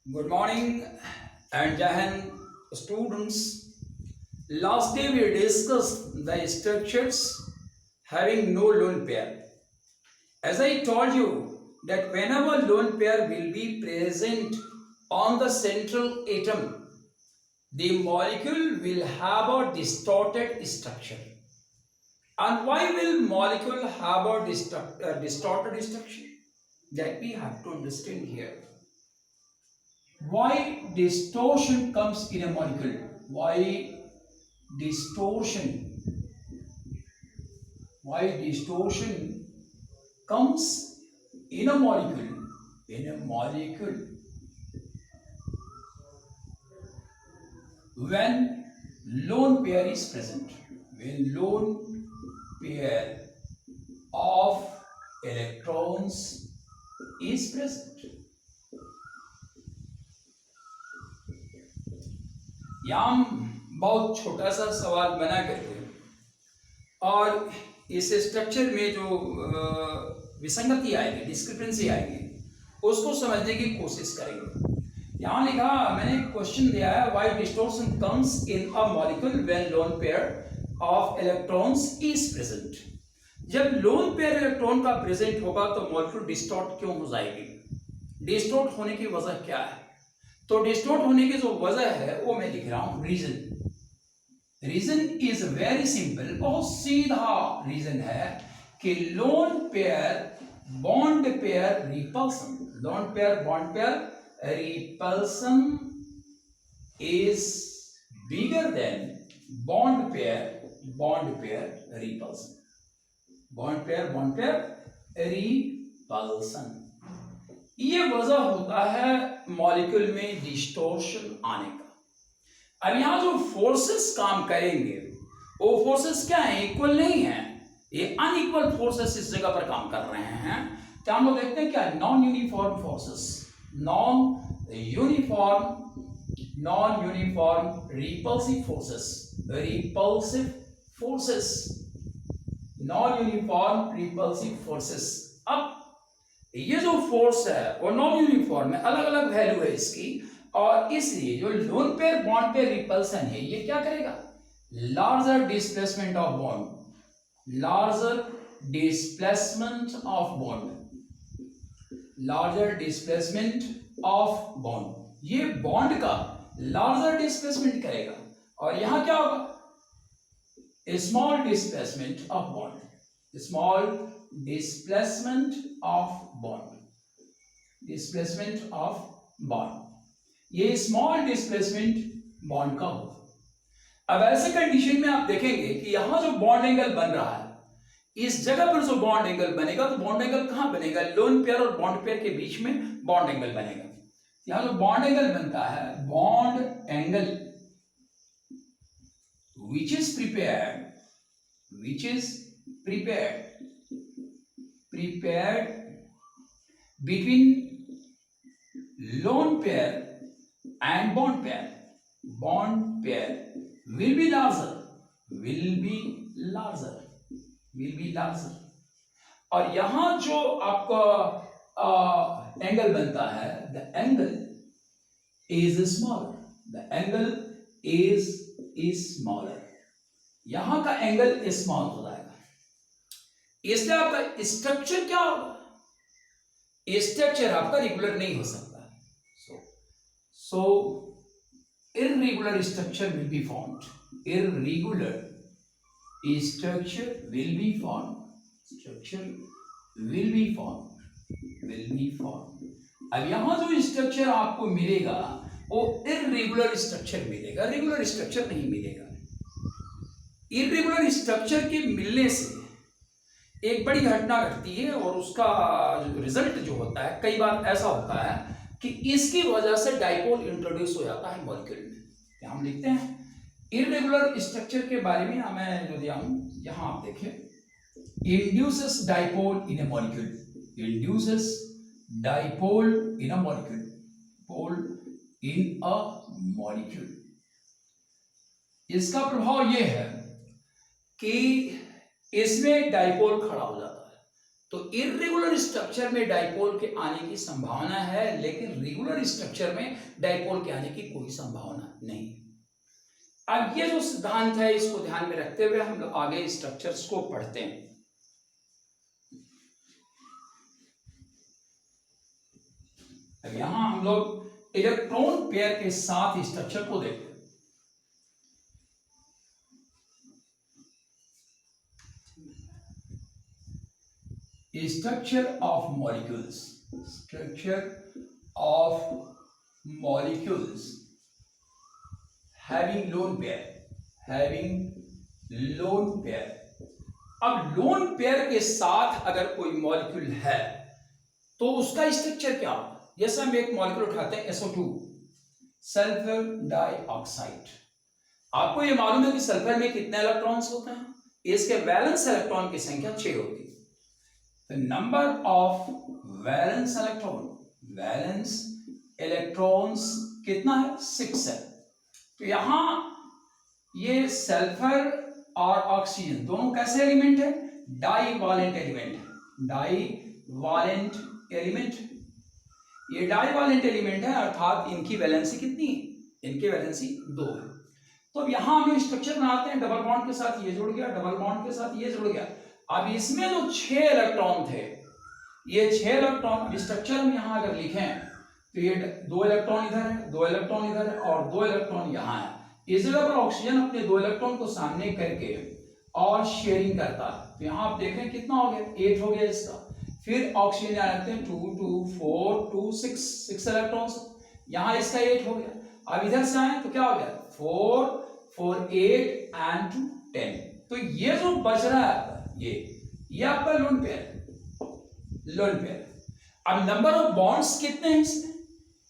Good morning and Jahan students. Last day we discussed the structures having no lone pair. As I told you that whenever lone pair will be present on the central atom, the molecule will have a distorted structure. And why will molecule have a distorted structure? That we have to understand here. Why distortion comes in a molecule? Why distortion? Why distortion comes in a molecule? In a molecule, when lone pair is present, when lone pair of electrons is present. यहाँ बहुत छोटा सा सवाल बना करके और इस structure में जो विसंगति आएगी, डिस्क्रिपेंसी आएगी, उसको समझने की कोशिश करेंगे। यहाँ लिखा, मैंने क्वेश्चन दिया है, why distortion comes in a molecule when lone pair of electrons is present. जब लोन पेयर इलेक्ट्रॉन का प्रेजेंट होगा तो मॉलिक्यूल डिस्टॉर्ट क्यों हो जाएगी? डिस्टॉर्ट होने की वजह क्या है? तो डिस्टॉर्ट होने की जो वजह है वो मैं लिख रहा हूं, रीजन इज वेरी सिंपल, बहुत सीधा रीजन है कि lone pair bond pair repulsion, lone pair bond pair repulsion is bigger than bond pair repulsion, bond pair repulsion. ये वजह होता है मॉलिक्यूल में डिस्टॉर्शन आने का। अब यहां जो फोर्सेस काम करेंगे वो फोर्सेस क्या है? इक्वल नहीं है, ये अनइक्वल फोर्सेस इस जगह पर काम कर रहे हैं। तो हम लोग देखते हैं क्या, non uniform forces, non uniform repulsive forces. अब ये जो फोर्स है वो नॉन यूनिफॉर्म है, अलग अलग वैल्यू है इसकी, और इसलिए जो lone pair bond pair repulsion है ये क्या करेगा? Larger displacement of bond, larger displacement of bond, ये बॉन्ड का लार्जर डिस्प्लेसमेंट करेगा। और यहां क्या होगा? Small displacement of bond, small displacement of bond, ये स्मॉल डिस्प्लेसमेंट बॉन्ड का होगा। अब ऐसे कंडीशन में आप देखेंगे कि यहां जो बॉन्ड एंगल बन रहा है, इस जगह पर जो बॉन्ड एंगल बनेगा, तो बॉन्ड एंगल कहां बनेगा? लोन पेयर और बॉन्ड पेयर के बीच में बॉन्ड एंगल बनेगा। यहां जो बॉन्ड एंगल बनता है, bond angle which is prepared between lone pair and bond pair will be larger, और यहां जो आपका एंगल बनता है, the angle is smaller, यहां का एंगल स्मॉल हो जाएगा। इसलिए आपका स्ट्रक्चर क्या होगा? स्ट्रक्चर आपका रेगुलर नहीं हो सकता। सो irregular structure will be formed, अब यहां जो स्ट्रक्चर आपको मिलेगा वो इरेगुलर स्ट्रक्चर मिलेगा, रेगुलर स्ट्रक्चर नहीं मिलेगा। इरेगुलर स्ट्रक्चर के मिलने से एक बड़ी घटना घटती है, और उसका रिजल्ट जो होता है, कई बार ऐसा होता है कि इसकी वजह से डाइपोल इंट्रोड्यूस हो जाता है मॉलिक्यूल में। हम लिखते हैं इरेगुलर स्ट्रक्चर के बारे में, मैं जो दिया हूं यहां आप देखें, induces dipole in a molecule, इसका प्रभाव यह है कि इसमें डाइपोल खड़ा हो जाता है। तो इर्रेगुलर स्ट्रक्चर में डाइपोल के आने की संभावना है, लेकिन रेगुलर स्ट्रक्चर में डाइपोल के आने की कोई संभावना नहीं। अब ये जो सिद्धांत है इसको ध्यान में रखते हुए हम लोग आगे स्ट्रक्चर्स को पढ़ते हैं। अब यहां हम लोग इलेक्ट्रॉन पेयर के साथ स्ट्रक्चर को देखते हैं। Structure of molecules. Structure of molecules having lone pair. Having lone pair. अब लोन पेयर के साथ अगर कोई मॉलिक्यूल है तो उसका स्ट्रक्चर क्या होगा? जैसे हम एक मॉलिक्यूल उठाते हैं SO2, सल्फर डाइऑक्साइड। आपको ये मालूम है कि सल्फर में कितने इलेक्ट्रॉन्स होते हैं? इसके वैलेंस इलेक्ट्रॉन की संख्या 6 होती है। The number of valence electrons कितना है? 6 है। तो यहां ये सल्फर और ऑक्सीजन दोनों कैसे एलिमेंट है? डाईवालेंट एलिमेंट है। डाईवालेंट एलिमेंट, ये डाईवालेंट एलिमेंट है, अर्थात इनकी वैलेंसी कितनी है? इनकी वैलेंसी 2 है। तो अब यहां हम स्ट्रक्चर बनाते हैं, डबल बॉन्ड के साथ ये जुड़ गया, डबल बॉन्ड के साथ ये जुड़ गया। अब इसमें जो 6 इलेक्ट्रॉन थे, ये 6 इलेक्ट्रॉन स्ट्रक्चर हम यहां अगर लिखें तो ये 2 इलेक्ट्रॉन इधर है, 2 इलेक्ट्रॉन इधर है और 2 इलेक्ट्रॉन यहां है। इस जगह पर ऑक्सीजन अपने 2 इलेक्ट्रॉन को सामने करके और शेयरिंग करता है। तो यहां आप देखें कितना हो गया? 8 हो गया इसका। फिर ऑक्सीजन यहां रखते हैं 2 2 4 2 6 इलेक्ट्रॉन्स, यहां इसका 8 हो गया। अब इधर से आए तो क्या हो गया? 4 4 8 एंड 2 10। तो ये जो बच रहा है ये आपका लोन पेयर है, लोन पेयर। अब नंबर ऑफ बॉन्ड्स कितने हैं इसमें?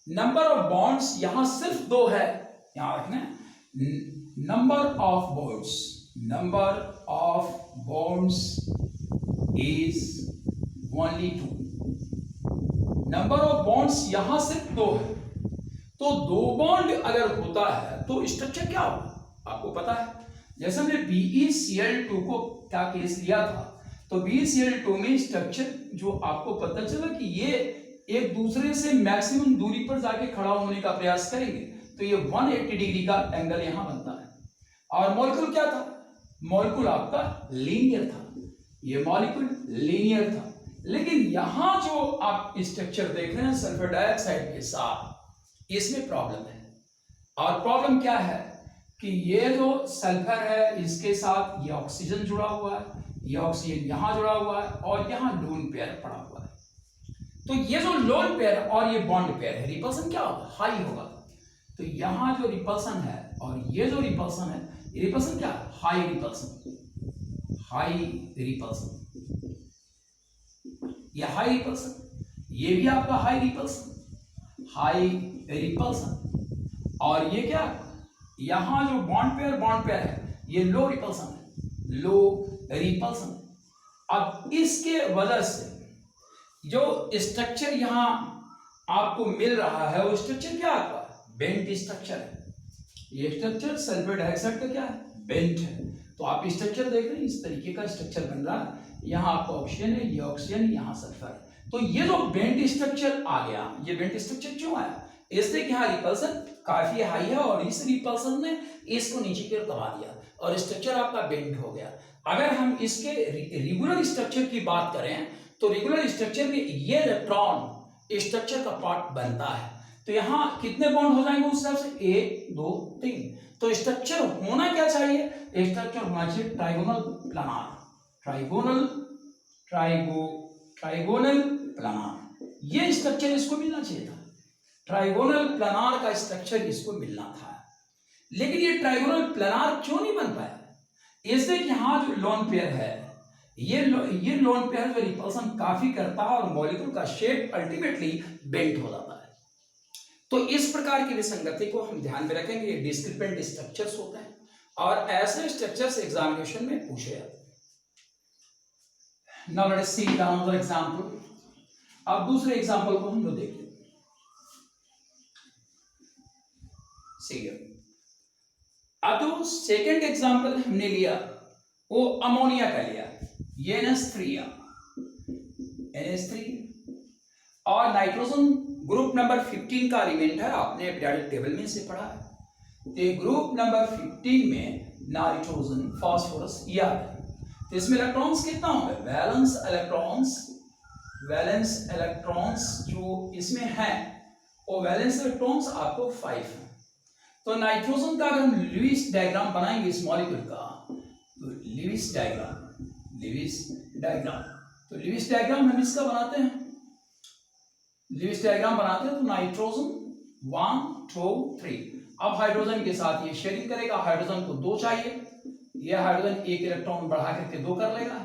नंबर ऑफ बॉन्ड्स यहां सिर्फ 2 है, यहां रखना है। Number of bonds is only 2। Number of bonds यहां सिर्फ 2 है। तो 2 बॉन्ड अगर होता है तो स्ट्रक्चर क्या होगा? आपको पता है, जैसे हमने BeCl2 को क्या केस लिया था, तो BeCl2 में स्ट्रक्चर जो आपको पता चला कि ये एक दूसरे से मैक्सिमम दूरी पर जाके खड़ा होने का प्रयास करेंगे, तो ये 180 डिग्री का एंगल यहां बनता है। और मॉलिक्यूल क्या था? मॉलिक्यूल आपका लीनियर था, ये मॉलिक्यूल लीनियर था। लेकिन यहां जो आप स्ट्रक्चर देख रहे हैं सल्फर डाइऑक्साइड के साथ, इसमें प्रॉब्लम है। और प्रॉब्लम क्या है कि ये जो सल्फर है इसके साथ ये ऑक्सीजन जुड़ा हुआ है, ये ऑक्सीजन यहां जुड़ा हुआ है और यहां लोन पेयर पड़ा हुआ है। तो ये जो लोन पेयर और ये बॉन्ड पेयर है, रिपल्सन क्या होगा? हाई होगा। तो यहां जो रिपल्सन है और ये जो रिपल्सन है, ये रिपल्सन क्या है? High repulsion, high repulsion. ये हाई रिपल्सन, ये भी आपका हाई रिपल्सन, हाई रिपल्सन। और ये क्या? यहां जो बॉन्ड पेयर है, ये लो रिपल्सन है, लो रिपल्सन। अब इसके वजह से जो स्ट्रक्चर यहां आपको मिल रहा है वो स्ट्रक्चर क्या आपका? बेंट स्ट्रक्चर है। ये स्ट्रक्चर सल्फर डाइऑक्साइड का क्या है? बेंट है। तो आप स्ट्रक्चर देख रहे हैं, इस तरीके का स्ट्रक्चर बन रहा है। यहाँ आपका ऑक्सीजन है, ये ऑक्सीजन, यहाँ सल्फर है। तो ये जो बेंट स्ट्रक्चर आ गया, ये बेंट स्ट्रक्चर क्यों आया? इसलिए कि यहाँ रिपल्सन काफी हाई है और इस रिपल्सन ने इसको नीचे की ओर दबा दिया और स्ट्रक्चर आपका बेंट हो गया। अगर हम इसके रेगुलर स्ट्रक्चर की बात करें तो रेगुलर स्ट्रक्चर में ये इलेक्ट्रॉन स्ट्रक्चर का पार्ट बनता है। तो यहाँ कितने बॉन्ड हो जाएंगे उस हिसाब से? 1 2 3। तो स्ट्रक्चर होना क्या चाहिए? स्ट्रक्चर होना चाहिए ट्राइगोनल प्लानार, ट्राइगोनल प्लानार। ये स्ट्रक्चर इसको मिलना चाहिए था, ट्राइगोनल प्लानार का स्ट्रक्चर इसको मिलना था। लेकिन ये ट्राइगोनल प्लानार क्यों नहीं बन पाया? इसलिए कि यहाँ जो लोन पेयर है, ये लोन पेयर जो रिपल्सन काफी करता है और मॉलिक्यूल का शेप अल्टीमेटली बेंट हो जाता है। तो इस प्रकार की विसंगति को हम ध्यान में रखेंगे। ये डिस्क्रिपेंट स्ट्रक्चर्स होते हैं और ऐसे स्ट्रक्चर्स एग्जामिनेशन में पूछे जाते हैं। नाउ लेट अस सी अनदर एग्जांपल। अब दूसरे एग्जांपल को हम लोग देखते हैं। अब जो सेकंड एग्जांपल हमने लिया वो अमोनिया का लिया, NH3 NH3। और नाइट्रोजन ग्रुप नंबर 15 का एलिमेंट है, आपने पीरियोडिक टेबल में इसे पढ़ा है। तो ग्रुप नंबर 15 में नाइट्रोजन, फास्फोरस, ये आता है। तो इसमें इलेक्ट्रॉन्स कितना होंगे? वैलेंस इलेक्ट्रॉन्स जो इसमें हैं वो वैलेंस इलेक्ट्रॉन्स आपको 5 हैं। तो नाइट्रोजन का अगर हम लुईस डायग्राम बनाएंगे इस मॉलिक्यूल का, तो लुईस डायग्राम, तो लुईस डायग्राम हम इसका बनाते हैं, तो नाइट्रोजन 1 2 3। अब हाइड्रोजन के साथ ये शेयरिंग करेगा, हाइड्रोजन को 2 चाहिए, ये हाइड्रोजन 1 इलेक्ट्रॉन बढ़ा करके 2 कर लेगा,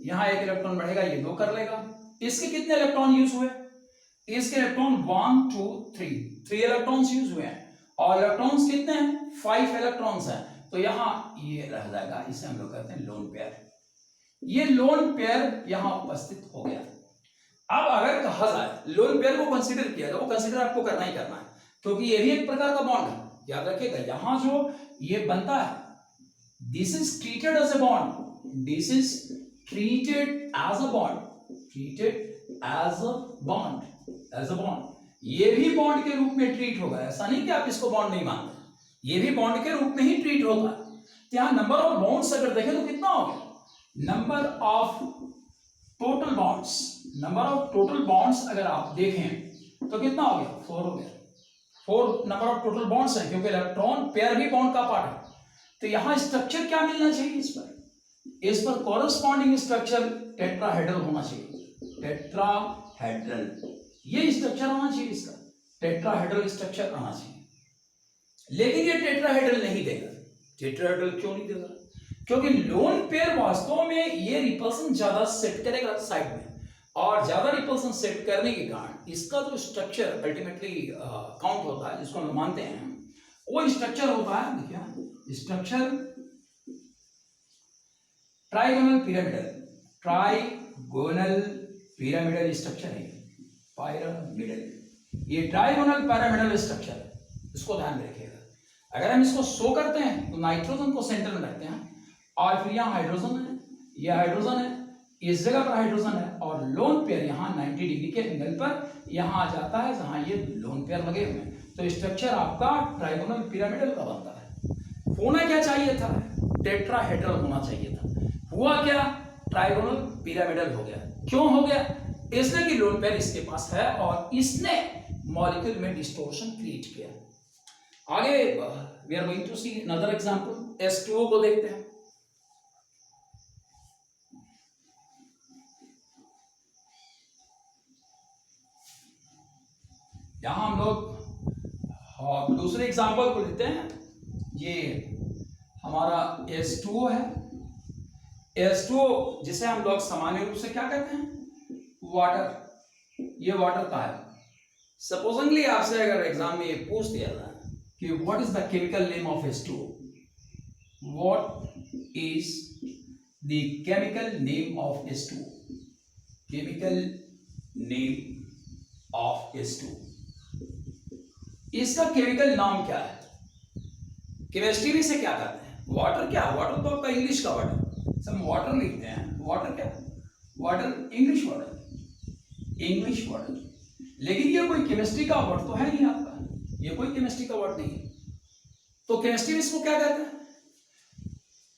यहाँ 1 इलेक्ट्रॉन बढ़ेगा, ये 2 कर लेगा। इसके कितने इलेक्ट्रॉन यूज हुए? इसके इलेक्ट्रॉन 1 2 3 इलेक्ट्रॉन्स यूज हुए हैं, और इलेक्ट्रॉन्स कितने हैं? 5 इलेक्ट्रॉन्स हैं। तो यहाँ ये रह जाएगा, इसे हम लोग कहते हैं लोन पेयर। ये लोन पेयर यहाँ उपस्थित हो गया। अब अगर कहा जाए लोन पेयर को कंसीडर किया जाए, वो कंसीडर आपको करना ही करना है, क्योंकि ये भी एक प्रकार का बॉन्ड है। याद रखिएगा, यहां जो ये बनता है, this is treated as a bond, this is treated as a bond, ये भी बॉन्ड के रूप में ट्रीट होगा। ऐसा नहीं कि आप इसको बॉन्ड नहीं मानते, ये भी बॉन्ड के रूप में ही ट्रीट होगा। तो यहां नंबर ऑफ बॉन्ड्स अगर देखें तो कितना हो गया? नंबर ऑफ टोटल बॉन्ड्स अगर आप देखें तो कितना हो गया? 4 हो गया। 4 नंबर ऑफ टोटल बॉन्ड्स है, क्योंकि इलेक्ट्रॉन पेयर भी बॉन्ड का पार्ट है। तो यहां स्ट्रक्चर क्या मिलना चाहिए? इस पर कॉरेस्पॉन्डिंग स्ट्रक्चर टेट्राहेड्रल होना चाहिए, टेट्राहेड्रल, ये स्ट्रक्चर आना चाहिए, इसका टेट्राहेड्रल स्ट्रक्चर आना चाहिए। लेकिन ये टेट्राहेड्रल नहीं देगा। टेट्राहेड्रल क्यों नहीं देगा? क्योंकि लोन पेयर वास्तव में ये रिपल्सन ज्यादा सेट करेगा साइड में, और ज्यादा रिपल्सन सेट करने के कारण इसका जो स्ट्रक्चर अल्टीमेटली काउंट होता है, जिसको हम मानते हैं, वो स्ट्रक्चर होता है, देखिए स्ट्रक्चर ट्राइगोनल पिरामिडल स्ट्रक्चर है, ये ट्राइगोनल पिरामिडल स्ट्रक्चर है, इसको ध्यान में रखिएगा। अगर हम इसको शो करते हैं तो नाइट्रोजन को सेंटर में रखते हैं, और फिर यहाँ हाइड्रोजन है, ये हाइड्रोजन है, इस जगह पर हाइड्रोजन है, और लोन पेयर यहाँ 90 डिग्री के एंगल पर यहाँ आ जाता है, जहाँ ये लोन पेयर लगे हुए हैं। तो स्ट्रक्चर आपका ट्राइगोनल पिरामिडल का बनता है। होना क्या चाहिए था? टेट्राहेड्रल होना चाहिए था। हुआ क्या? ट्राइगोनल पिरामिडल हो गया। क्यों हो गया? इसने कि लोन पेयर इसके पास है, और इसने मॉलिक्यूल में डिस्टोर्शन क्रिएट किया। आगे we are going to see another example, H2O को देखते हैं। यहां हम लोग दूसरे एग्जांपल को लेते हैं। ये हमारा H2O है। H2O जिसे हम लोग सामान्य रूप से क्या कहते हैं? वाटर। ये वाटर का है। सपोजिंगली आपसे अगर एग्जाम में ये पूछ दिया जाए कि what is the chemical name of H2O, what is the chemical name of H2O, chemical name of H2O, इसका केमिकल नाम क्या है? केमिस्ट्री में से क्या करते हैं? वाटर क्या? वाटर तो आपका इंग्लिश का वर्ड है, सब वाटर लिखते हैं। वाटर क्या? वाटर इंग्लिश वर्ड, लेकिन ये कोई केमिस्ट्री का वर्ड तो है नहीं आपका, ये कोई केमिस्ट्री का वर्ड नहीं है। तो केमिस्ट्री में इसको क्या कहते हैं?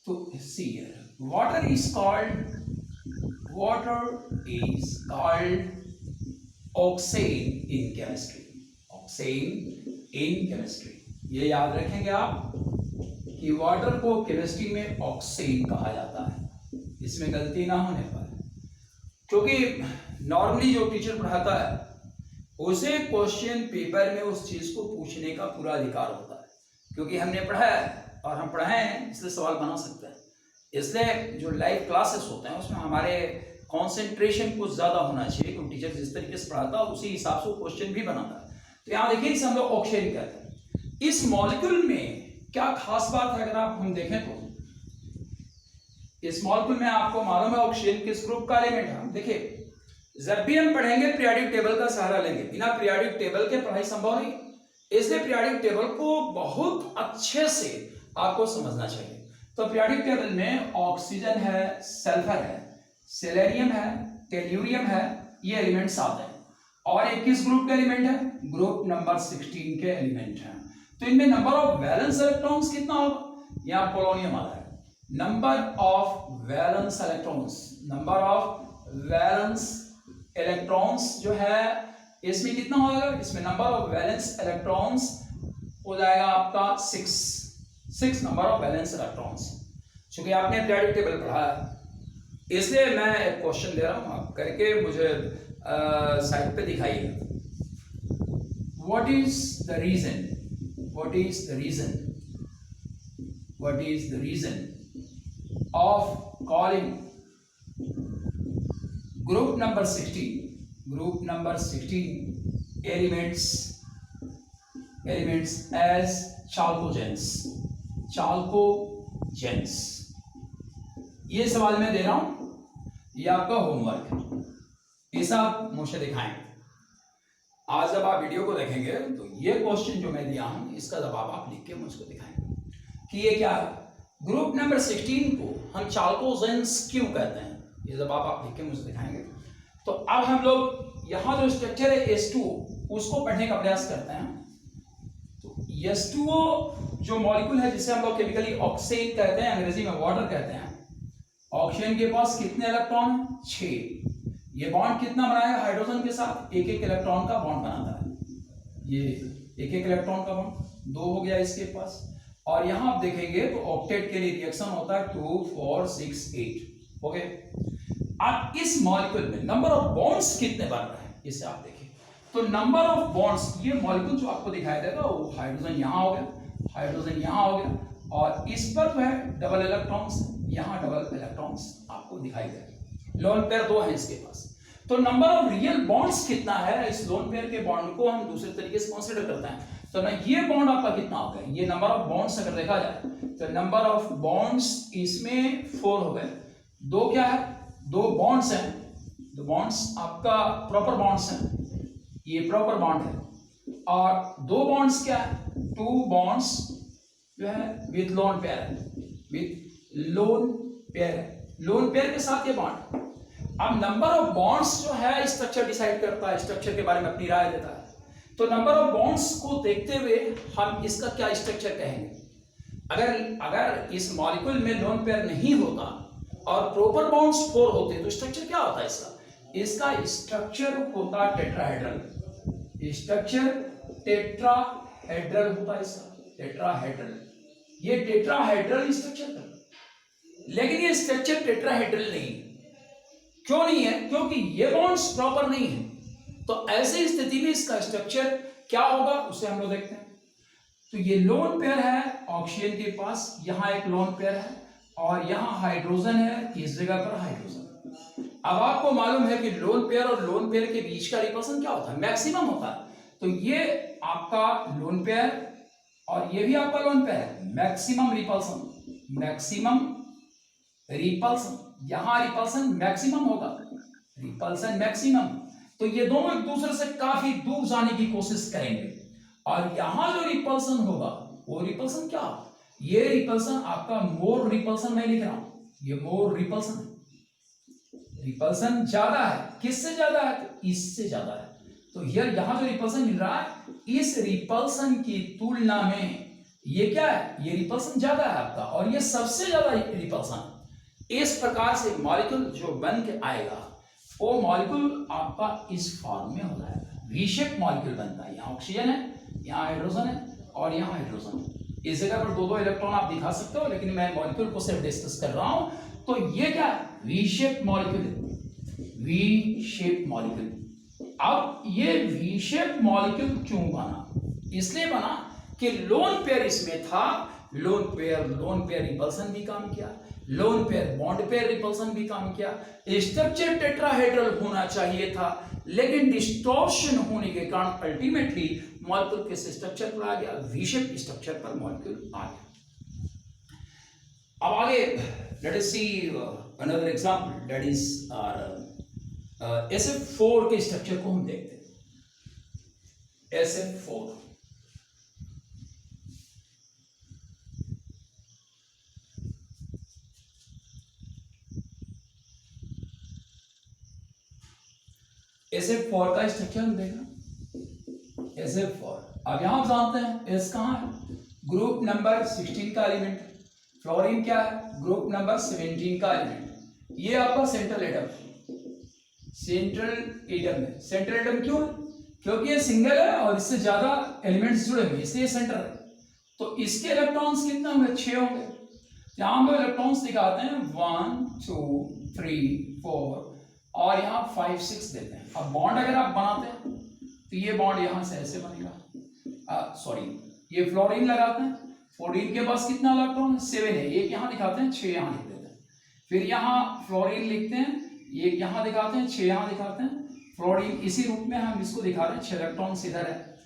तो see here, water is called oxane in chemistry. ये याद रखेंगे आप कि वाटर को केमिस्ट्री में ऑक्सेन कहा जाता है, इसमें गलती ना होने पर। क्योंकि नॉर्मली जो टीचर पढ़ाता है उसे क्वेश्चन पेपर में उस चीज को पूछने का पूरा अधिकार होता है, क्योंकि हमने पढ़ा है और हम पढ़ाए हैं, इसलिए सवाल बना सकते हैं। इसलिए जो लाइव क्लासेस होते हैं उसमें हमारे कंसंट्रेशन कुछ ज्यादा होना चाहिए, क्योंकि टीचर जिस तरीके से पढ़ाता है उसी हिसाब से क्वेश्चन भी बनाता है। तो यहाँ देखिए, इसे हम लोग ऑक्सीजन कहते हैं। इस मॉलिक्यूल में क्या खास बात है? अगर आप हम देखें तो इस मॉलिक्यूल में आपको मालूम है ऑक्सीजन किस ग्रुप का एलिमेंट है। देखिए, जब भी हम पढ़ेंगे पीरियोडिक टेबल का सहारा लेंगे, बिना पीरियोडिक टेबल के पढ़ाई संभव नहीं, इसलिए पीरियोडिक टेबल को बहुत अच्छे से आपको समझना चाहिए। तो पीरियोडिक टेबल में ऑक्सीजन है, सल्फर है, सेलेनियम है, टेल्यूरियम है, ये एलिमेंट्स आते हैं। और एक किस ग्रुप का एलिमेंट है? ग्रुप नंबर 16 के एलिमेंट हैं। तो इनमें नंबर ऑफ वैलेंस इलेक्ट्रॉन्स कितना होगा? यहाँ पोलोनियम आ रहा है, number of valence electrons, number of valence electrons जो है इसमें कितना होगा? इसमें नंबर ऑफ वैलेंस इलेक्ट्रॉन्स हो जाएगा आपका 6 नंबर ऑफ वैलेंस इलेक्ट्रॉन्स। चूंकि आपने पीरियोडिक टेबल पढ़ा है इसलिए मैं एक क्वेश्चन दे रहा हूं, आप करके मुझे साइड पे दिखाइए। What is the reason, what is the reason, what is the reason of calling group number 16 elements as chalcogens. ये सवाल मैं दे रहा हूं, ये आपका होमवर्क है, इसे आप मुझे दिखाएंगे। आज जब आप वीडियो को देखेंगे तो ये क्वेश्चन जो मैं दिया हूं इसका जवाब आप लिख के मुझको दिखाएंगे कि ये क्या है। ग्रुप नंबर 16 को हम चाल्कोजेंस क्यों कहते हैं, ये जवाब आप लिख के मुझे दिखाएंगे। तो अब हम लोग यहाँ जो स्ट्रक्चर है H2O उसको पढ़ने का प्रयास करते हैं। तो H2O जो मॉलिक्यूल है जिसे हम लोग केमिकली ऑक्सीजन कहते हैं, अंग्रेजी में वाटर कहते हैं। ऑक्सीजन के पास कितने इलेक्ट्रॉन? 6। ये बॉन्ड कितना बनाएगा हाइड्रोजन के साथ? एक इलेक्ट्रॉन का बॉन्ड बनाता है। ये एक इलेक्ट्रॉन का बॉन्ड 2 हो गया इसके पास। और यहां आप देखेंगे तो ऑक्टेट के लिए रिएक्शन होता है 2 4 6 8। ओके, अब इस मॉलिक्यूल में नंबर ऑफ बॉन्ड्स कितने बन रहे हैं इसे आप देखिए। तो नंबर ऑफ बॉन्ड्स, ये मॉलिक्यूल जो आपको दिखाई देगा वो हाइड्रोजन यहां हो गया, हाइड्रोजन यहां हो गया, और इस पर जो है डबल इलेक्ट्रॉन्स, यहां डबल इलेक्ट्रॉन्स आपको दिखाई दे। लोन पेयर 2 है इसके पास। तो नंबर ऑफ रियल बॉन्ड्स कितना है, इस लोन पेयर के बॉन्ड को हम दूसरे तरीके से कंसीडर करते हैं। तो ना ये बॉन्ड आपका कितना हो गया, ये नंबर ऑफ बॉन्ड्स अगर देखा जाए तो नंबर ऑफ बॉन्ड्स इसमें 4 हो गए। 2 क्या है? 2 बॉन्ड्स हैं, 2 बॉन्ड्स आपका प्रॉपर बॉन्ड्स हैं, ये प्रॉपर बॉन्ड है। और 2 बॉन्ड्स क्या है? 2 बॉन्ड्स जो है विद लोन पेयर है, विद लोन पेयर है, लोन पेयर के साथ ये बॉन्ड। अब नंबर ऑफ बॉन्ड्स जो है स्ट्रक्चर डिसाइड करता है, स्ट्रक्चर के बारे में अपनी राय देता है। तो नंबर ऑफ बॉन्ड्स को देखते हुए हम इसका क्या स्ट्रक्चर कहेंगे। अगर इस मॉलिक्यूल में लोन पेयर नहीं होता और प्रॉपर बॉन्ड्स 4 होते तो स्ट्रक्चर क्या होता है इसका स्ट्रक्चर होता टेट्राहेड्रल। स्ट्रक्चर टेट्राहेड्रल होता है इसका, टेट्राहेड्रल, ये टेट्राहेड्रल स्ट्रक्चर। लेकिन ये स्ट्रक्चर टेट्राहेड्रल नहीं, क्यों नहीं है? क्योंकि ये बॉन्ड्स प्रॉपर नहीं है। तो ऐसी स्थिति में इसका स्ट्रक्चर क्या होगा उसे हम लोग देखते हैं। तो ये लोन पेयर है ऑक्सीजन के पास, यहां एक लोन पेयर है और यहां हाइड्रोजन है, इस जगह पर हाइड्रोजन। अब आपको मालूम है कि लोन पेयर और लोन पेयर के बीच का रिपल्सन क्या होता है? मैक्सिमम होता है। तो ये आपका लोन पेयर और ये भी आपका लोन पेयर है, मैक्सिमम रिपल्सन, मैक्सिमम रिपल्सन, यहां रिपल्सन मैक्सिमम होगा, रिपल्सन मैक्सिमम। तो ये दोनों एक दूसरे से काफी दूर जाने की कोशिश करेंगे और यहां जो रिपल्सन होगा वो रिपल्सन क्या? ये रिपल्सन आपका मोर रिपल्सन मैं लिख रहा हूं, ये मोर रिपल्सन, रिपल्सन ज्यादा है। किससे ज्यादा है? तो इससे ज्यादा है। तो यहां जो रिपल्सन मिल रहा है इस रिपल्सन की तुलना में ये क्या है? ये रिपल्सन ज्यादा है आपका और ये सबसे ज्यादा रिपल्सन। इस प्रकार से मॉलिक्यूल जो बन के आएगा वो मॉलिक्यूल आपका इस फॉर्म में हो जाएगा, वी शेप मॉलिक्यूल बनता है। यहाँ ऑक्सीजन है, यहाँ हाइड्रोजन है और यहाँ हाइड्रोजन है। इस जगह पर 2-2 इलेक्ट्रॉन आप दिखा सकते हो, लेकिन मैं मॉलिक्यूल को सिर्फ डिस्कस कर रहा हूं। तो ये क्या है? V shape molecule, V shape molecule. अब ये वी शेप मॉलिक्यूल क्यों बना? इसलिए बना कि लोन पेयर इसमें था, लोन पेयर रिपल्सन भी काम किया, lone pair bond pair repulsion भी काम किया। स्ट्रक्चर टेट्राहेड्रल होना चाहिए था, लेकिन डिस्टॉर्शन होने के कारण अल्टीमेटली मॉलिक्यूल किस स्ट्रक्चर पर आ गया? वी शेप स्ट्रक्चर पर मॉलिक्यूल आ गया। अब आगे let us C another example, that is SF4 के स्ट्रक्चर को हम देखते हैं। SF4 SF4 का स्ट्रक्चर देखना, SF4। अब यहां आप जानते हैं S कहाँ है, ग्रुप नंबर 16 का एलिमेंट। फ्लोरीन क्या है, ग्रुप नंबर 17 का एलिमेंट। ये आपका सेंट्रल एटम, सेंट्रल एटम है। सेंट्रल एटम क्यों है, क्योंकि ये सिंगल है और इससे ज्यादा एलिमेंट्स जुड़े हुए, इसलिए सेंटर है। तो इसके इलेक्ट्रॉन्स कितने होंगे, 6 होंगे। यहां पर इलेक्ट्रॉन्स दिखाते हैं 1 2 3 4 और यहाँ 5 6 देते हैं। अब बॉन्ड अगर आप बनाते हैं तो ये बॉन्ड यहां से ऐसे बनेगा, सॉरी ये फ्लोरीन लगाते हैं, फ्लोरीन के पास कितना इलेक्ट्रॉन, 7 है। एक यहाँ दिखाते हैं, 6 यहाँ लिख देते हैं। फिर यहाँ फ्लोरीन लिखते हैं, एक यहाँ दिखाते हैं, 6 यहाँ दिखाते हैं। फ्लोरीन इसी रूप में हम इसको दिखा रहे हैं, 6 इलेक्ट्रॉन इधर है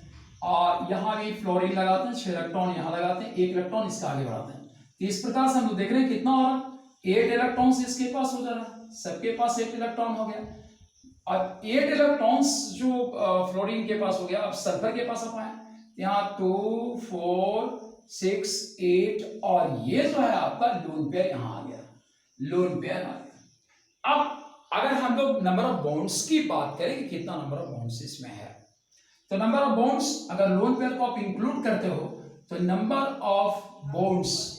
और यहाँ भी फ्लोरीन लगाते हैं, 6 इलेक्ट्रॉन यहाँ लगाते हैं, 1 इलेक्ट्रॉन इसका आगे बढ़ाते हैं। तो इस प्रकार से हम लोग देख रहे हैं कितना हो रहा है, 8 इलेक्ट्रॉन्स इसके पास हो जा रहा है, सबके पास 8 इलेक्ट्रॉन हो गया। अब 8 इलेक्ट्रॉन्स जो फ्लोरीन के पास हो गया, अब सल्फर के पास आप आए, यहाँ 2 4 6 8 और ये जो है आपका लोन पेयर यहाँ आ गया, लोन पेयर आ गया। अब अगर हम लोग नंबर ऑफ बॉन्ड्स की बात करें कि कितना नंबर ऑफ बॉन्ड्स इसमें है, तो नंबर ऑफ बॉन्ड्स अगर लोन पेयर को आप इंक्लूड करते हो तो number of bonds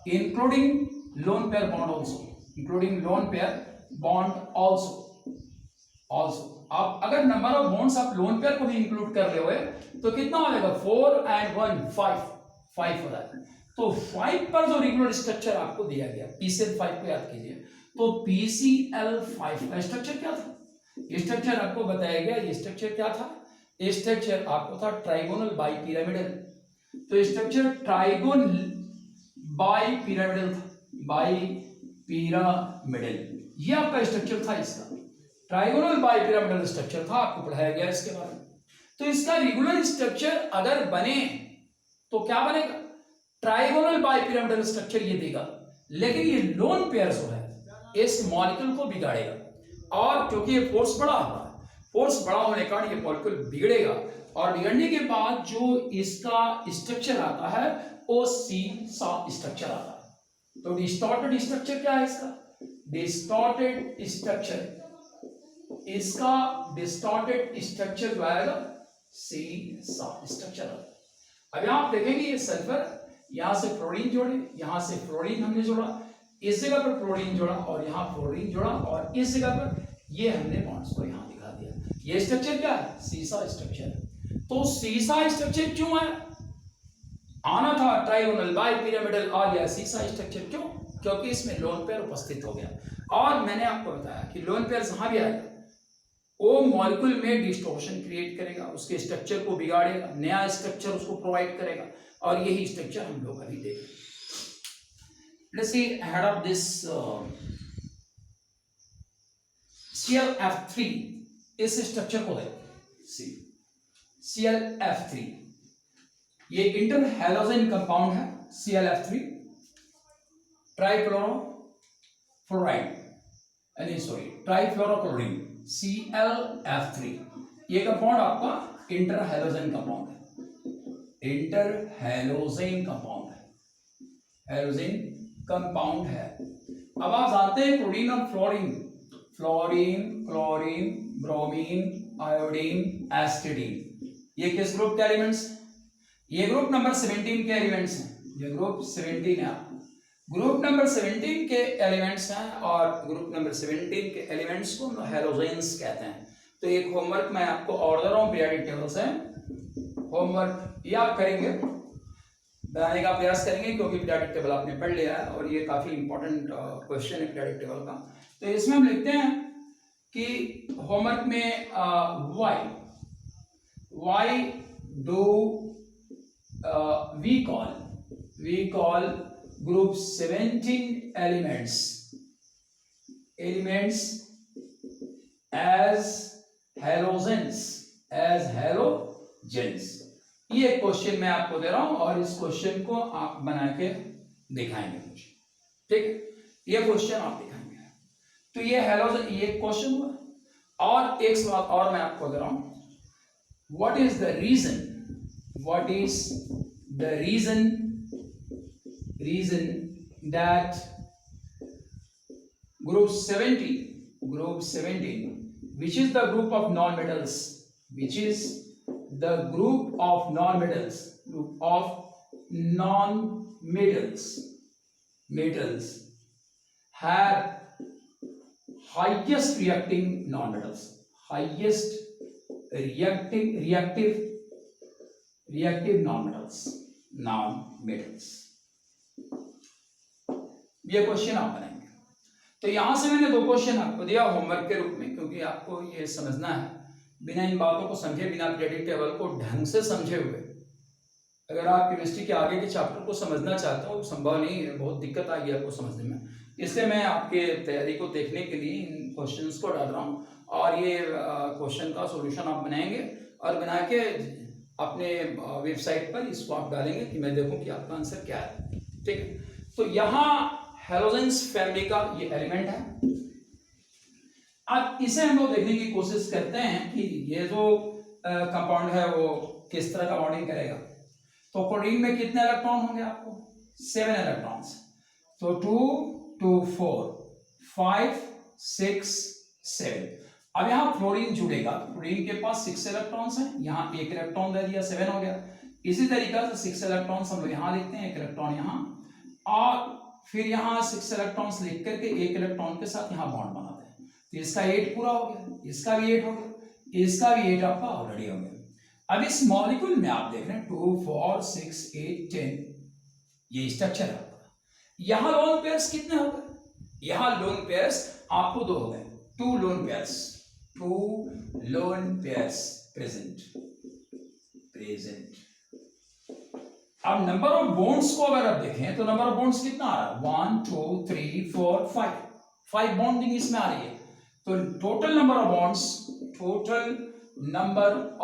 including lone pair bond also, including lone pair bond also. अब अगर नंबर ऑफ बॉन्ड्स आप लोन पेयर को भी इंक्लूड कर रहे हो तो कितना हो जाएगा, 4 and 1 5 हो जाएगा। तो 5 पर जो रेगुलर स्ट्रक्चर आपको दिया गया PCl5 को याद कीजिए, तो PCl5 का स्ट्रक्चर क्या था, स्ट्रक्चर आपको बताया गया। ये स्ट्रक्चर क्या था, स्ट्रक्चर आपको था ट्राइगोनल बाई पिरामिडल। तो स्ट्रक्चर ट्राइगोनल बाई पिरामिडल था, बाई पिरामिडल ये आपका स्ट्रक्चर था, इसका ट्राइगोनल बाई पिरामिडल स्ट्रक्चर था, आपको पढ़ाया गया इसके बारे में। तो इसका रेगुलर स्ट्रक्चर अगर बने तो क्या बनेगा, ट्राइगोनल बाई पिरामिडल स्ट्रक्चर ये देगा। लेकिन ये लोन पेयर जो है इस मॉलिक्यूल को बिगाड़ेगा, और क्योंकि ये फोर्स बड़ा हुआ है, फोर्स बड़ा होने के कारण ये मॉलिक्यूल बिगड़ेगा, और बिगड़ने के बाद जो इसका स्ट्रक्चर आता है वो सी-सा स्ट्रक्चर आता है। तो डिस्टॉर्टेड स्ट्रक्चर क्या है इसका, डिस्टॉर्टेड स्ट्रक्चर, इसका डिस्टॉर्टेड स्ट्रक्चर जो आएगा सी-सा स्ट्रक्चर आता है। अब यहां आप देखेंगे ये सल्फर, यहां से फ्लोरीन जोड़े, यहां से फ्लोरीन हमने जोड़ा, इस जगह पर फ्लोरीन जोड़ा और यहां फ्लोरीन जोड़ा, और इस जगह पर ये हमने बॉन्ड्स को यहां दिखा दिया। ये स्ट्रक्चर क्या है, सीसा स्ट्रक्चर। तो सीसा स्ट्रक्चर क्यों है, आना था ट्राइगोनल बाई पिरामिडल, आ गया सीसा स्ट्रक्चर। क्यों, क्योंकि इसमें लोन पेयर उपस्थित हो गया। और मैंने आपको बताया कि लोन पेयर जहां भी आएगा वो मॉलिक्यूल में डिस्टॉर्शन क्रिएट करेगा, उसके स्ट्रक्चर को बिगाड़ेगा, नया स्ट्रक्चर उसको प्रोवाइड करेगा, और यही स्ट्रक्चर हम लोग अभी देखें। Let's see ahead of this ClF3, इस स्ट्रक्चर को देखो, ClF3 ये इंटर हैलोजन कंपाउंड है। ClF3 ट्राइफ्लोरोफ्लोराइड, ट्राइफ्लोरोक्लोरीन, ClF3 ये कंपाउंड आपका इंटर हैलोजन कंपाउंड है, इंटर हैलोजन कंपाउंड है, हैलोजन कंपाउंड है। अब आप जानते हैं क्लोरीन और fluorine, fluorine, chlorine, bromine, iodine, astatine, ये किस ग्रुप के एलिमेंट्स हैं, ये ग्रुप नंबर 17 के एलिमेंट्स हैं, ये ग्रुप 17 है, ग्रुप नंबर 17 के एलिमेंट्स हैं, और ग्रुप नंबर 17 के एलिमेंट्स को हम हैलोजेंस कहते हैं। तो एक होमवर्क मैं आपको और दे रहा हूं, पीरियोडिक टेबल से होमवर्क ये आप करेंगे, बनाने का प्रयास करेंगे, क्योंकि पीरियोडिक टेबल आपने पढ़ लिया है और ये काफी इंपॉर्टेंट क्वेश्चन है पीरियोडिक टेबल का। तो इसमें हम लिखते हैं कि होमवर्क में why do we call group 17 elements as halogens, ये क्वेश्चन मैं आपको दे रहा हूं और इस क्वेश्चन को आप बना के दिखाएंगे मुझे, ठीक है, ये क्वेश्चन आप दिखाएंगे। तो ये हैलोजन, ये क्वेश्चन हुआ, और एक सवाल और मैं आपको दे रहा हूं, what is the reason that group 17 which is the group of non-metals, which is the group of non-metals, metals have highest reacting non-metals, highest reactive non-metals। ये क्वेश्चन आप बनाएंगे। तो यहां से मैंने 2 क्वेश्चन आपको दिया होमवर्क के रूप में, क्योंकि आपको ये समझना है, बिना इन बातों को समझे, बिना पीरियोडिक टेबल को ढंग से समझे हुए अगर आप केमिस्ट्री के आगे के चैप्टर को समझना चाहते हो, संभव नहीं है, बहुत दिक्कत आएगी आपको समझने में। इसलिए मैं आपके तैयारी को देखने के लिए इन क्वेश्चंस को डाल रहा हूँ, और ये क्वेश्चन का सॉल्यूशन आप बनाएंगे और बना के अपने वेबसाइट पर इसको आप डालेंगे कि मैं देखूं कि आपका आंसर क्या है। ठीक है, तो यहाँ हैलोजेंस फैमिली का ये एलिमेंट है। अब इसे हम लोग देखने की कोशिश करते हैं कि ये जो कंपाउंड है वो किस तरह का बॉन्डिंग करेगा। तो क्लोरीन में कितने इलेक्ट्रॉन होंगे आपको? 7 इलेक्ट्रॉन्स। तो 2 2 4 5 6 7। अब यहाँ फ्लोरीन जुड़ेगा, फ्लोरीन के पास 6 इलेक्ट्रॉन्स हैं, यहाँ 1 इलेक्ट्रॉन दे दिया, 7 हो गया। इसी तरीका से 6 इलेक्ट्रॉन्स हम लोग यहाँ लिखते हैं, 1 इलेक्ट्रॉन यहाँ, और फिर यहाँ 6 इलेक्ट्रॉन्स लिख करके 1 इलेक्ट्रॉन के साथ यहाँ बॉन्ड बनाते हैं। तो इसका 8 पूरा हो गया, इसका भी 8 हो गया, इसका भी 8 आपका ऑलरेडी हो गया। अब इस मॉलिक्यूल में आप देख रहे हैं 2 4 6 8 10, ये स्ट्रक्चर है आपका। यहाँ लोन पेयर्स कितने हो गए? यहाँ लोन पेयर्स आपको 2 हो गए, 2 लोन पेयर्स प्रेजेंट। अब नंबर ऑफ बॉन्ड्स को अगर आप देखें तो नंबर ऑफ बॉन्ड्स कितना आ रहा है? 1 2 3 4 5 बॉन्डिंग इसमें आ रही है। तो total number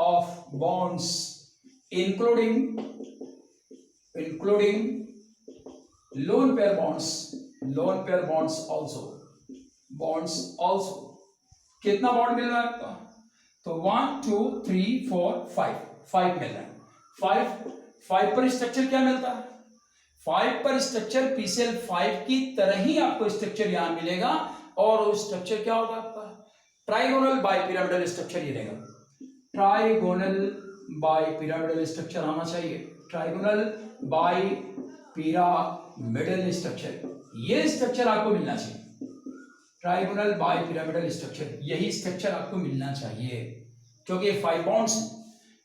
of bonds including lone pair bonds also कितना बॉन्ड मिल रहा है आपका? तो 1 2 3 4 5 मिल रहा है। 5 पर स्ट्रक्चर क्या मिलता है? 5 पर स्ट्रक्चर PCl5 की तरह ही आपको स्ट्रक्चर यहां मिलेगा, और वो स्ट्रक्चर क्या होगा आपका? ट्राइगोनल बाइपिरामिडल स्ट्रक्चर ही रहेगा। ट्राइगोनल बाइपिरामिडल स्ट्रक्चर आना चाहिए, ट्राइगोनल बाइपिरामिडल स्ट्रक्चर, ये स्ट्रक्चर आपको मिलना चाहिए। ट्राइगोनल बाइपिरामिडल स्ट्रक्चर, यही स्ट्रक्चर आपको मिलना चाहिए, क्योंकि 5 बॉन्ड्स हैं।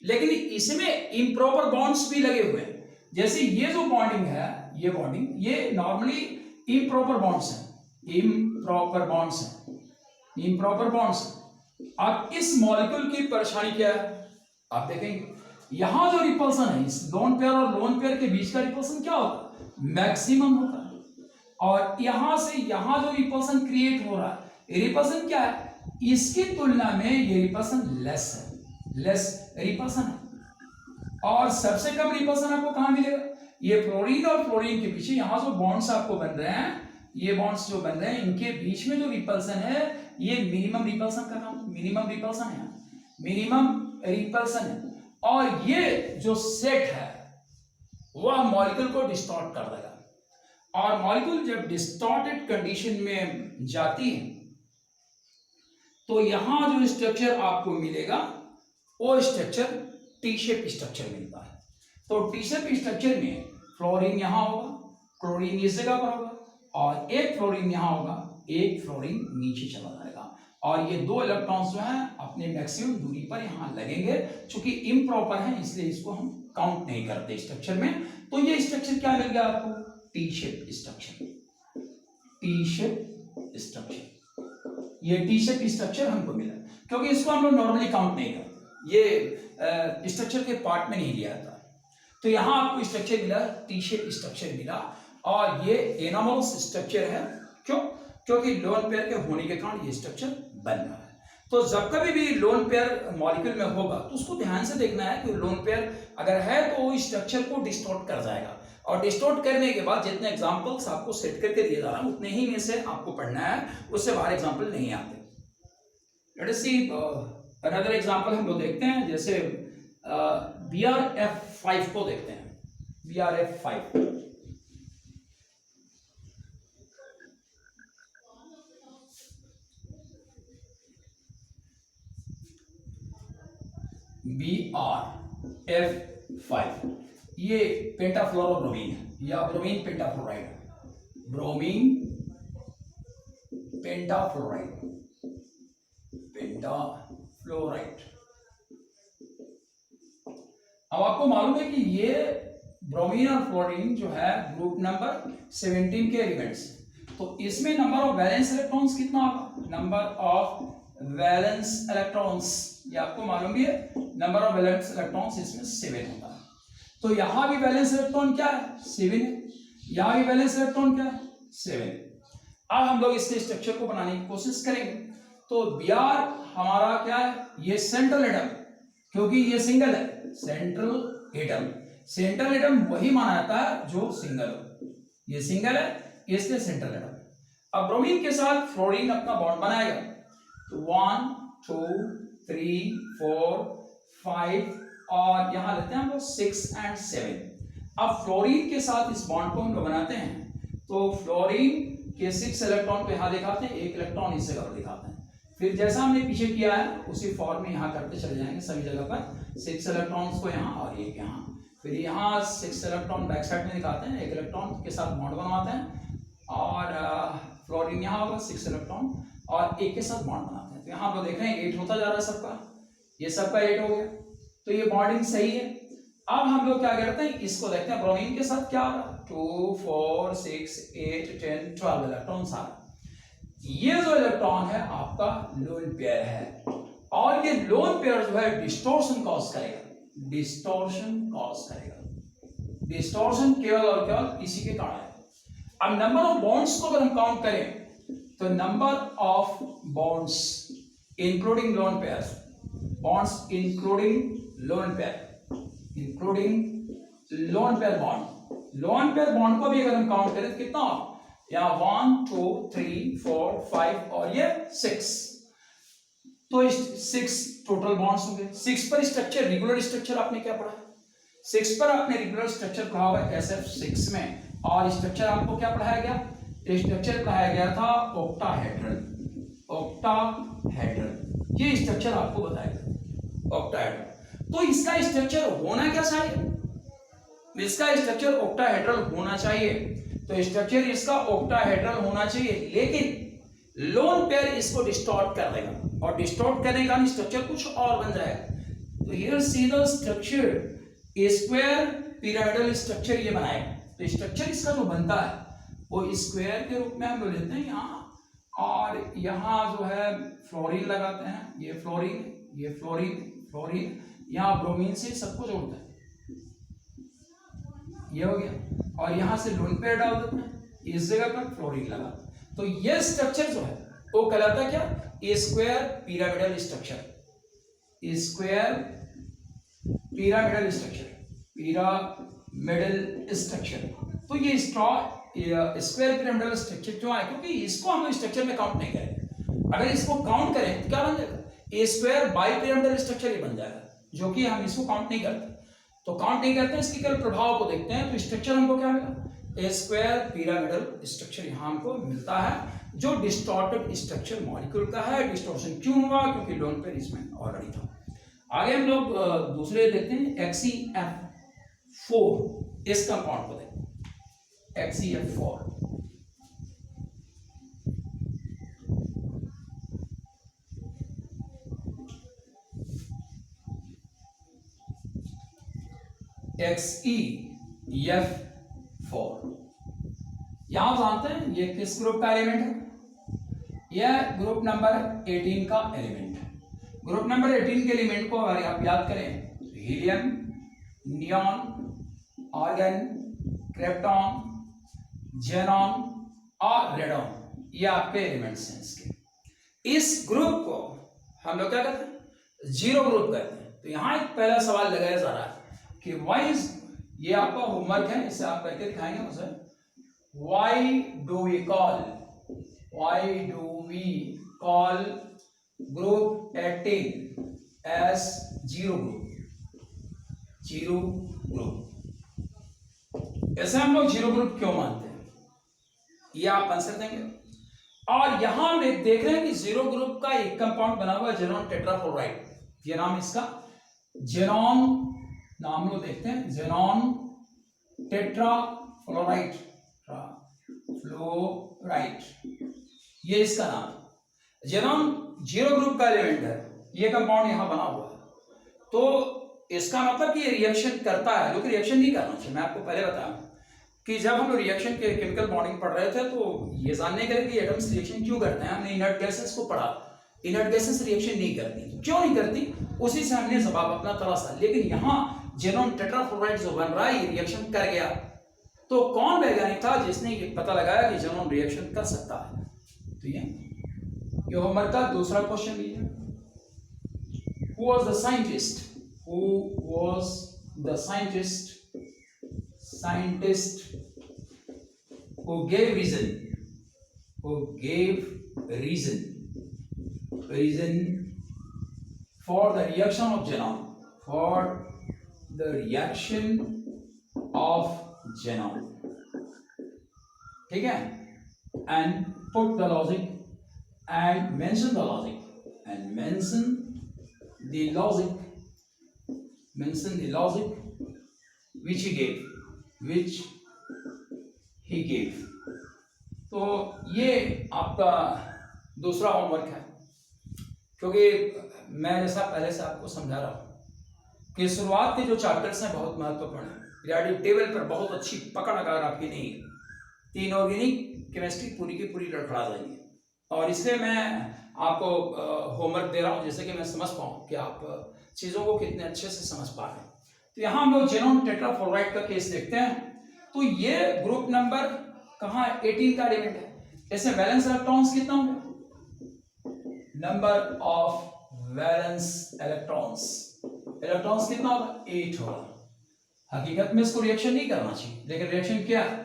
लेकिन इसमें इम्प्रॉपर बॉन्ड्स भी लगे हुए हैं। जैसे ये जो बॉन्डिंग है, ये नॉर्मली इम्प्रॉपर बॉन्ड्स हैं, इम्प्रॉपर बॉन्ड्स। अब इस मॉलिक्यूल की परेशानी क्या है आप देखेंगे, यहां जो रिपल्सन है इस लोन पेयर और लोन पेयर के बीच का रिपल्सन क्या होता है? मैक्सिमम होता है। और यहां से यहां जो रिपल्सन क्रिएट हो रहा है, रिपल्सन क्या है? इसकी तुलना में ये रिपल्सन लेस रिपल्सन है। और सबसे कम रिपल्सन आपको कहां मिलेगा? ये फ्लोरीन और फ्लोरीन के पीछे यहां जो बॉन्ड्स आपको बन रहे हैं, ये बॉन्ड्स जो बन रहे हैं, इनके बीच में जो रिपल्सन है, ये मिनिमम रिपल्सन का नाम, मिनिमम रिपल्सन है। और ये जो सेट है वह मॉलिक्यूल को डिस्टॉर्ट कर देगा, और मॉलिक्यूल जब डिस्टॉर्टेड कंडीशन में जाती है तो यहां जो स्ट्रक्चर आपको मिलेगा वो स्ट्रक्चर टी शेप स्ट्रक्चर मिलता है। तो टी शेप स्ट्रक्चर में फ्लोरीन यहां होगा, क्लोरीन इस जगह पर होगा, और एक फ्लोरीन यहां होगा, एक फ्लोरीन नीचे चला जाएगा, और ये 2 इलेक्ट्रॉन्स जो हैं अपने मैक्सिमम दूरी पर यहां लगेंगे। चूंकि इम्प्रॉपर है इसलिए इसको हम काउंट नहीं करते स्ट्रक्चर में। तो ये स्ट्रक्चर क्या मिल गया आपको? T shape structure. ये टी शेप स्ट्रक्चर हमको मिला, क्योंकि इसको हम लोग नॉर्मली काउंट नहीं करते, ये स्ट्रक्चर के पार्ट में नहीं लिया जाता। तो यहां आपको स्ट्रक्चर मिला, टी शेप स्ट्रक्चर मिला, और ये एनामोलस स्ट्रक्चर है। क्यों? क्योंकि लोन पेयर के होने के कारण ये स्ट्रक्चर बन रहा है। तो जब कभी भी लोन पेयर मॉलिक्यूल में होगा तो उसको ध्यान से देखना है कि लोन पेयर अगर है तो वो स्ट्रक्चर को डिस्टॉर्ट कर जाएगा, और डिस्टॉर्ट करने के बाद जितने एग्जांपल्स आपको सेट करके दिए जा रहा है उतने ही में से आपको पढ़ना है, उससे बाहर एग्जांपल नहीं आते। लेट अस सी अनदर एग्जांपल हम लोग देखते हैं, जैसे BRF5 को देखते हैं। BRF5 BrF5, ये पेंटाफ्लोरोब्रोमीन है या ब्रोमीन पेंटाफ्लोराइड है, ब्रोमीन पेंटाफ्लोराइड, पेंटाफ्लोराइड। अब आपको मालूम है कि ये ब्रोमीन और फ्लोरीन जो है ग्रुप नंबर 17 के एलिमेंट्स, तो इसमें नंबर ऑफ वैलेंस इलेक्ट्रॉन्स कितना होगा, नंबर ऑफ वैलेंस इलेक्ट्रॉन्स, ये आपको मालूम भी है, नंबर ऑफ वैलेंस इलेक्ट्रॉन्स इसमें 7 होता है। तो यहां भी वैलेंस इलेक्ट्रॉन क्या है, 7 है, यहां भी वैलेंस इलेक्ट्रॉन क्या है, 7 है। अब हम लोग इसके स्ट्रक्चर को बनाने की कोशिश करेंगे। तो Br हमारा क्या है, ये सेंट्रल एटम, क्योंकि ये सिंगल है, सेंट्रल एटम, सेंट्रल एटम वही माना जाता है जो सिंगल हो, ये सिंगल है इसलिए सेंट्रल एटम। अब ब्रोमीन के साथ फ्लोरीन अपना बॉन्ड बनाएगा, तो 1 2 3 4 5 और यहां लेते हैं हम लोग 6 और 7। अब फ्लोरीन के साथ इस बॉन्ड को हम लोग बनाते हैं, तो फ्लोरीन के 6 इलेक्ट्रॉन को यहां दिखाते हैं, 1 इलेक्ट्रॉन इस जगह पर दिखाते हैं, फिर जैसा हमने पीछे किया है उसी फॉर्म में यहां करते चले जाएंगे, सभी जगह पर 6 इलेक्ट्रॉन्स को यहां और 1 यहां, फिर यहाँ 6 इलेक्ट्रॉन बैक साइड में दिखाते हैं, 1 इलेक्ट्रॉन के साथ बॉन्ड बनवाते हैं, और फ्लोरीन यहाँ होगा 6 इलेक्ट्रॉन और 1 के साथ बॉन्ड बनाते हैं। तो यहाँ पर देख रहे हैं 8 होता जा रहा है सबका, ये सबका 8 हो गया, तो ये बॉन्डिंग सही है। अब हम लोग क्या करते हैं, इसको देखते हैं ब्रोमीन के साथ क्या आ रहा है, 2 4 6 8 10 12 इलेक्ट्रॉन आ रहा। ये जो इलेक्ट्रॉन है आपका लोन पेयर है, और ये लोन पेयर जो है डिस्टॉर्शन कॉज करेगा, डिस्टॉर्शन कॉज करेगा, डिस्टॉर्शन केवल और केवल इसी के कारण है। अब नंबर ऑफ बॉन्ड्स को अगर हम काउंट करें, तो number of bonds including lone pair, bonds including lone pair, including lone pair bond, lone pair bond को भी अगर हम काउंट करें तो कितना, यहाँ 1 2 3 4 5 और ये 6, तो 6 टोटल बॉन्ड्स होंगे। 6 पर स्ट्रक्चर, रेगुलर स्ट्रक्चर आपने क्या पढ़ा है, 6 पर आपने रेगुलर स्ट्रक्चर पढ़ा हुआ है SF6 में, और स्ट्रक्चर आपको क्या पढ़ाया गया, स्ट्रक्चर पढ़ाया गया था ऑक्टाहेड्रल, ऑक्टाहेड्रल, ये स्ट्रक्चर आपको बताएगा ऑक्टाहेड्रल। तो इसका स्ट्रक्चर होना क्या चाहिए, इसका स्ट्रक्चर ऑक्टाहेड्रल होना चाहिए, तो स्ट्रक्चर इसका ऑक्टाहेड्रल होना चाहिए, लेकिन लोन पेयर इसको डिस्टॉर्ट कर देगा, और डिस्टॉर्ट करने का स्ट्रक्चर कुछ और बन जाएगा। तो here see the structure, square pyramidal structure ये बनाएगा। तो स्ट्रक्चर इसका जो बनता है वो स्क्वायर के रूप में हम लोग लेते हैं यहाँ, और यहाँ जो है फ्लोरीन लगाते हैं, ये फ्लोरीन, ये फ्लोरीन, फ्लोरीन, यहाँ ब्रोमीन से सबको जोड़ते हैं, ये हो गया, और यहां से लोन पेयर डाल देते हैं, इस जगह पर फ्लोरीन लगाते हैं। तो ये स्ट्रक्चर जो है वो कहलाता है क्या, square pyramidal structure, square pyramidal structure, pyramidal structure. तो ये स्क्वायर पिरामिडल स्ट्रक्चर क्यों आया, क्योंकि इसको हम स्ट्रक्चर में काउंट नहीं करेंगे, अगर इसको काउंट करें तो क्या बन जाएगा, स्क्वायर बाई पिरामिडल स्ट्रक्चर ये बन जाएगा, जो कि हम इसको काउंट नहीं करते। तो काउंट नहीं करते, इसके केवल प्रभाव को देखते हैं। तो स्ट्रक्चर हमको क्या मिला, स्क्वायर पिरामिडल स्ट्रक्चर यहां हमको मिलता है, जो डिस्टॉर्टेड स्ट्रक्चर मॉलिक्यूल का है। डिस्टॉर्शन क्यों हुआ, क्योंकि लोन पेयर इसमें ऑलरेडी था। आगे हम लोग दूसरे देखते हैं, XeF4, इस कंपाउंड को देखते हैं, XeF4। XeF4 यहां जानते हैं ये किस ग्रुप का एलिमेंट है, यह ग्रुप नंबर 18 का एलिमेंट है। ग्रुप नंबर 18 के एलिमेंट को अगर आप याद करें, helium, neon, argon, krypton, xenon और रेडॉन, ये आपके एलिमेंट्स हैं इसके। इस ग्रुप को हम लोग क्या कहते हैं, जीरो ग्रुप कहते हैं। तो यहां एक पहला सवाल लगाया जा रहा है कि वाई, ये आपका होमवर्क है, इसे आप करके दिखाएंगे मुझे, why do we call group 18 as zero group, ऐसे हम लोग जीरो ग्रुप क्यों मानते हैं, ये आप आंसर देंगे। और यहां हम देख रहे हैं कि जीरो ग्रुप का एक कंपाउंड बना हुआ है, जेनॉन टेट्राफ्लोराइड, ये नाम इसका जेनॉन नाम लो, देखते हैं, जेनॉन टेट्राफ्लोराइड, फ्लोराइड, ये इसका नाम। जेनॉन 0 ग्रुप का एलिमेंट है, ये कंपाउंड यहां बना हुआ है, तो इसका मतलब कि ये रिएक्शन करता है, जो कि रिएक्शन नहीं करना चाहिए। मैं आपको पहले बताया कि जब हम लोग रिएक्शन के केमिकल बॉन्डिंग पढ़ रहे थे तो ये जानने के लिए कि एटम्स रिएक्शन क्यों करते हैं, हमने इनर्ट गैसेस को पढ़ा। इनर्ट गैसेस रिएक्शन नहीं करती, क्यों नहीं करती, उसी से हमने जवाब अपना तलाशा। लेकिन यहाँ जेनॉन टेट्राफ्लोराइड जो बन रहा है, ये रिएक्शन कर गया, तो कौन वैज्ञानिक था जिसने ये पता लगाया कि जेनॉन रिएक्शन कर सकता है। तो ये होमवर्क का दूसरा क्वेश्चन लीजिए। Who was the scientist? Who was the scientist who gave reason for the reaction of xenon, ठीक है, and put the logic and mention the logic which he gave। तो ये आपका दूसरा होमवर्क है, क्योंकि मैं जैसा पहले से आपको समझा रहा हूं कि शुरुआत के जो चैप्टर्स हैं बहुत महत्वपूर्ण है। पीरियोडिक टेबल पर बहुत अच्छी पकड़ अगर आपकी नहीं है, तीन ऑर्गेनिक केमिस्ट्री पूरी की पूरी लड़खड़ा जाएगी। और इसलिए मैं आपको होमवर्क दे रहा हूं, जैसे कि मैं समझ पाऊँ कि आप चीज़ों को कितने अच्छे से समझ पा रहे हैं। तो यहाँ हम लोग जेनॉन टेट्राफ्लोराइड का केस देखते हैं। तो ये ग्रुप नंबर कहाँ है, 18 का एलिमेंट है। इसमें वैलेंस इलेक्ट्रॉन्स कितना होंगे, नंबर ऑफ वैलेंस इलेक्ट्रॉन्स कितना होगा, 8 होगा। हकीकत में इसको रिएक्शन नहीं करना चाहिए, लेकिन रिएक्शन क्या है,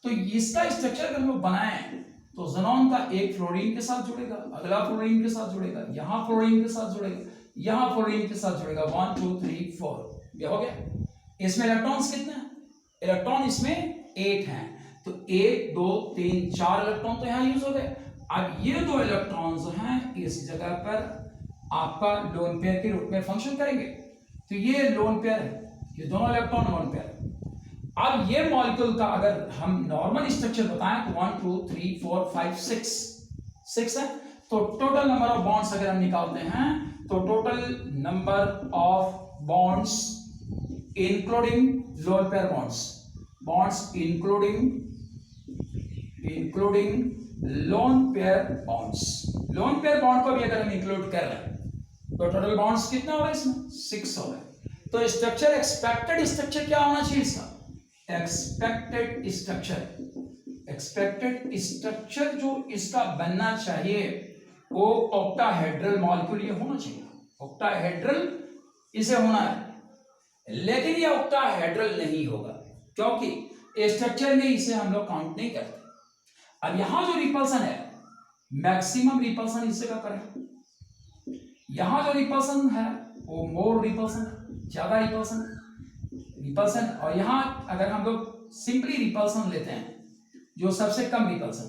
तो इसका स्ट्रक्चर अगर हम लोग बनाए तो जेनॉन का एक फ्लोरीन के साथ जुड़ेगा, अगला फ्लोरीन के साथ जुड़ेगा, यहाँ फ्लोरीन के साथ जुड़ेगा, यहाँ फ्लोरीन के साथ जुड़ेगा, 1 2 3 4, ये हो गया। इसमें इलेक्ट्रॉन्स कितने हैं, इलेक्ट्रॉन इसमें 8 हैं, तो 1 2 3 4 इलेक्ट्रॉन तो यहाँ यूज हो गए। अब ये दो इलेक्ट्रॉन जो हैं इस जगह पर आपका लोन पेयर के रूप में फंक्शन करेंगे। तो ये लोन पेयर है, ये दोनों इलेक्ट्रॉन लोन पेयर है। अब ये मॉलिक्यूल का अगर हम नॉर्मल स्ट्रक्चर बताएं तो 1 2 3 4 5 6 है। तो टोटल नंबर ऑफ बॉन्ड्स अगर हम निकालते हैं तो total number of bonds including lone pair bonds including lone pair bond को भी अगर हम इंक्लूड कर रहे हैं तो टोटल बॉन्ड्स कितना होगा, इसमें 6 हो गए। तो स्ट्रक्चर एक्सपेक्टेड स्ट्रक्चर क्या होना चाहिए इसका, एक्सपेक्टेड स्ट्रक्चर जो इसका बनना चाहिए वो ऑक्टाहेड्रल मॉलिक्यूल ये होना चाहिए, ऑक्टाहेड्रल इसे होना है। लेकिन ये ऑक्टाहेड्रल नहीं होगा क्योंकि स्ट्रक्चर में इसे हम लोग काउंट नहीं करते। अब यहां जो रिपल्सन है, मैक्सिमम रिपल्सन इस जगह पर है, यहां जो रिपल्सन है वो मोर रिपल्सन, ज्यादा रिपल्सन, और यहां अगर हम लोग सिंपली रिपल्सन लेते हैं जो सबसे कम रिपल्सन,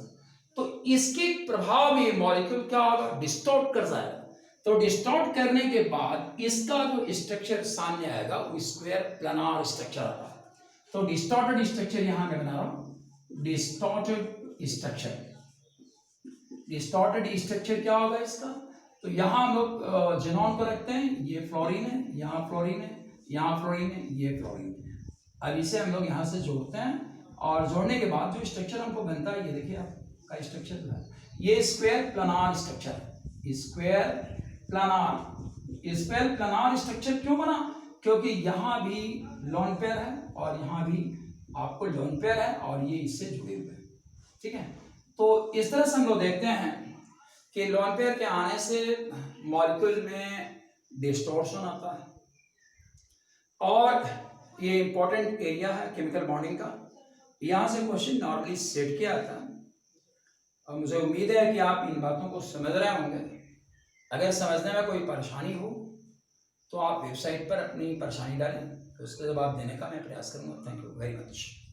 तो इसके प्रभाव में मॉलिक्यूल क्या होगा, डिस्टॉर्ट कर जाएगा। तो डिस्टॉर्ट करने के बाद इसका जो स्ट्रक्चर सामने आएगा वो स्क्वायर प्लानर स्ट्रक्चर आता है। तो डिस्टॉर्टेड स्ट्रक्चर यहां मैं बना रहा हूं, डिस्टॉर्टेड स्ट्रक्चर क्या होगा इसका, तो यहां हम लोग जेनॉन को रखते हैं, ये फ्लोरीन है, यहाँ फ्लोरीन है, यहाँ फ्लोरीन है, ये फ्लोरीन है। अब इसे हम लोग यहाँ से जोड़ते हैं और जोड़ने के बाद जो स्ट्रक्चर हमको बनता है, ये देखिए आपका स्ट्रक्चर जो है ये स्क्वायर प्लानर स्ट्रक्चर है। स्क्वायर प्लानर स्ट्रक्चर क्यों बना, क्योंकि यहाँ भी लोन पेयर है और यहाँ भी आपको लोन पेयर है और ये इससे जुड़े हुए हैं, ठीक है। तो इस तरह से हम लोग देखते हैं कि लोन पेयर के आने से मॉलिक्यूल में डिस्टॉर्शन आता है और ये इंपॉर्टेंट एरिया है केमिकल बॉन्डिंग का। यहाँ से क्वेश्चन नॉर्मली सेट किया आता है और मुझे उम्मीद है कि आप इन बातों को समझ रहे होंगे। अगर समझने में कोई परेशानी हो तो आप वेबसाइट पर अपनी परेशानी डालें, तो उसका जवाब देने का मैं प्रयास करूँगा। Thank you very much.